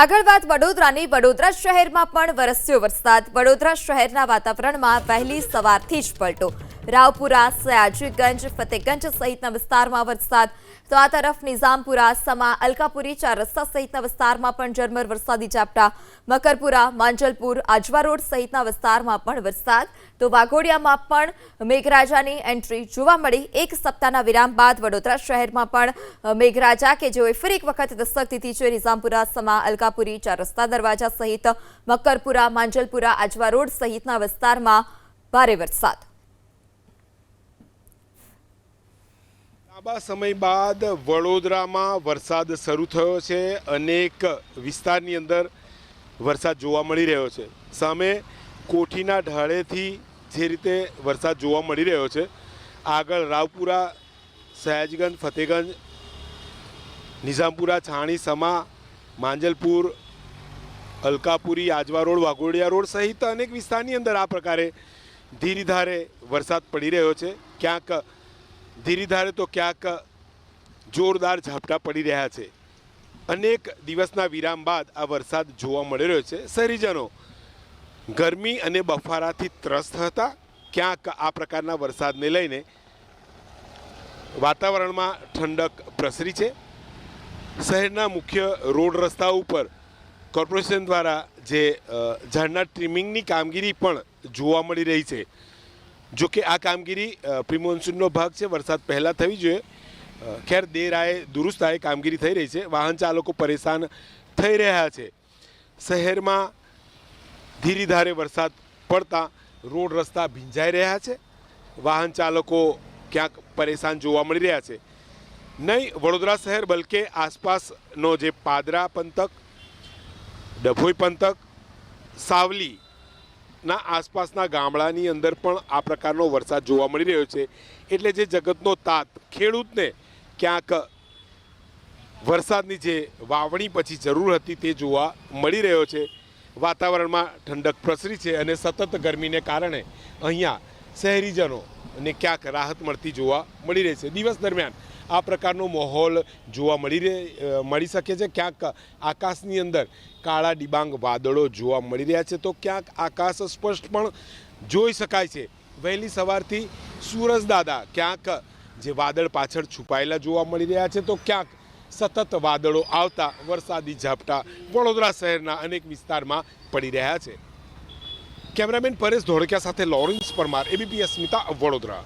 આગળ વાત વડોદરાની વડોદરા શહેરમાં પણ વરસ્યો વરસાદ। વડોદરા શહેરના વાતાવરણમાં વહેલી સવારથી જ પલટો। રાવપુરા, સયાજીગંજ, ફતેગંજ સહિતના વિસ્તારમાં વરસાદ તો આ તરફ નિઝામપુરા, સમા, અલકાપુરી, ચાર રસ્તા સહિતના વિસ્તારમાં પણ ઝરમર વરસાદી ઝાપટા। મકરપુરા, માંજલપુર, આજવા રોડ સહિતના વિસ્તારમાં પણ વરસાદ તો વાઘોડિયામાં પણ મેઘરાજાની એન્ટ્રી જોવા મળી। એક સપ્તાહના વિરામ બાદ વડોદરા શહેરમાં પણ મેઘરાજા કે જેઓએ ફરી એક વખત દસ્તક દીધી છે। નિઝામપુરા, સમા, અલકાપુરી, ચાર રસ્તા દરવાજા સહિત મકરપુરા, માંજલપુરા, આજવા રોડ સહિતના વિસ્તારમાં ભારે વરસાદ। લાંબા સમય બાદ વડોદરામાં વરસાદ શરૂ થયો છે। અનેક વિસ્તારની અંદર વરસાદ જોવા મળી રહ્યો છે। સામે કોઠીના ઢાળેથી જે રીતે વરસાદ જોવા મળી રહ્યો છે, આગળ રાવપુરા, સયાજીગંજ, ફતેગંજ, નિઝામપુરા, છાણી, સમા, માંજલપુર, અલકાપુરી, આજવા રોડ, વાઘોડિયા રોડ સહિત અનેક વિસ્તારની અંદર આ પ્રકારે ધીરીધારે વરસાદ પડી રહ્યો છે। ક્યાંક ધીરીધારે તો ક્યાંક જોરદાર ઝાપટા પડી રહ્યા છે। અનેક દિવસના વિરામ બાદ આ વરસાદ જોવા મળી રહ્યો છે। શહેરીજનો ગરમી અને બફારાથી ત્રસ્ત હતા। ક્યાંક આ પ્રકારના વરસાદને લઈને વાતાવરણમાં ઠંડક પ્રસરી છે। શહેરના મુખ્ય રોડ રસ્તા ઉપર કોર્પોરેશન દ્વારા જે ઝાડના ટ્રીમિંગની કામગીરી પણ જોવા મળી રહી છે। જો કે આ કામગીરી પ્રી મોન્સૂનનો ભાગ છે, વરસાદ પહેલાં થવી જોઈએ। ખેર દેર આયે દુરુસ્ત આયે કામગીરી થઈ રહી છે। વાહન ચાલકો પરેશાન થઈ રહ્યા છે। શહેરમાં ધીરીધારે વરસાદ પડતા રોડ રસ્તા ભીંજાઈ રહ્યા છે। વાહન ચાલકો ક્યાંક પરેશાન જોવા મળી રહ્યા છે। નહીં વડોદરા શહેર બલકે આસપાસનો જે પાદરા પંથક, ડભોઈ પંથક, સાવલીના આસપાસના ગામડાની અંદર પણ આ પ્રકારનો વરસાદ જોવા મળી રહ્યો છે। એટલે જે જગતનો તાત ખેડૂતને ક્યાંક વરસાદની જે વાવણી પછી જરૂર હતી તે જોવા મળી રહ્યો છે। વાતાવરણમાં ઠંડક પ્રસરી છે અને સતત ગરમીને કારણે અહીંયા શહેરીજનોને ક્યાંક રાહત મળતી જોવા મળી રહી છે। દિવસ દરમિયાન આ પ્રકારનો માહોલ જોવા મળી શકે છે। ક્યાંક આકાશની અંદર કાળા ડિબાંગ વાદળો જોવા મળી રહ્યા છે, તો ક્યાંક આકાશ સ્પષ્ટ પણ જોઈ શકાય છે। વહેલી સવારથી સૂરજદાદા ક્યાંક જે વાદળ પાછળ છુપાયેલા જોવા મળી રહ્યા છે, તો ક્યાંક સતત વાદળો આવતા વરસાદી ઝાપટા વડોદરા શહેરના અનેક વિસ્તારમાં પડી રહ્યા છે। કેમેરામેન પરેશ ધોળકિયા સાથે લોરેન્સ પરમાર, એબીપી અસ્મિતા, વડોદરા।